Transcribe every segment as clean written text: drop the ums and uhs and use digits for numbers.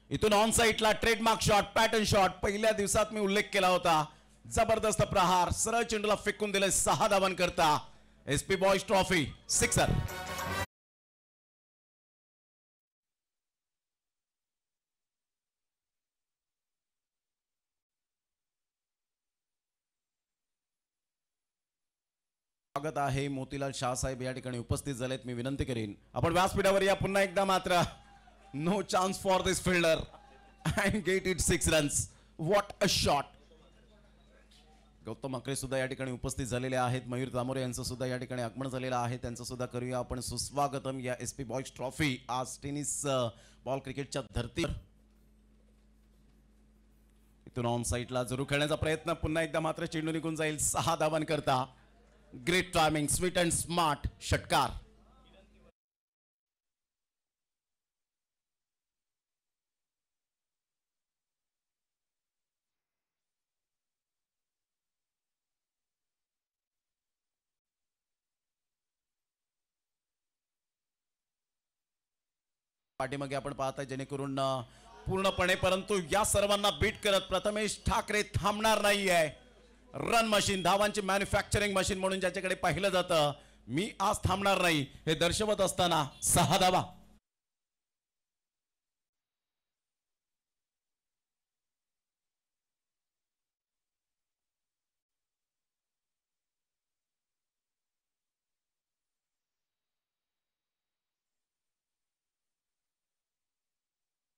इथून ऑन साइडला trademark shot, pattern shot पहिल्या दिवसात मी उल्लेख केला होता. जबरदस्त प्रहार, सरळ चेंडूला फेकून दिले 6 धावां करता. SP boys trophy sixer. स्वागत आहे. मोतीलाल शाह साहेब या ठिकाणी उपस्थित झालेत. मी विनंती करीन आपण व्यासपीठावर या पुन्हा एकदा. मात्र no chance for this fielder and get it 6 runs. What a shot. Gautam Akre सुद्धा या ठिकाणी उपस्थित झालेले आहेत. मयूर तामोरे यांचं सुद्धा या ठिकाणी आगमन झालेलं आहे. त्यांचं सुद्धा करूया आपण सुस्वागतम या एसपी बॉयज ट्रॉफी. आज टेनिस बॉल क्रिकेटच्या धर्तीवर. इथून ऑन साइडला जरूर खेळण्याचा प्रयत्न पुन्हा एकदा. मात्र चेंडू निघून जाईल 6 धावां करता. Great timing, sweet and smart षटकार. पाठीमागे आपण पाहताय जेणेकरून पूर्णपणे. परंतु या सर्वांना बीट करत प्रथमेश ठाकरे थांबणार नाहीये. रन मशीन, धावांची मॅन्युफॅक्चरिंग मशीन म्हणून ज्याच्याकडे पाहिलं जातं, मी आज थांबणार नाही हे दर्शवत असताना 6 धावा.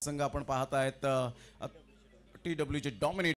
संघ आपण पाहत आहेत TW चे डॉमिनेट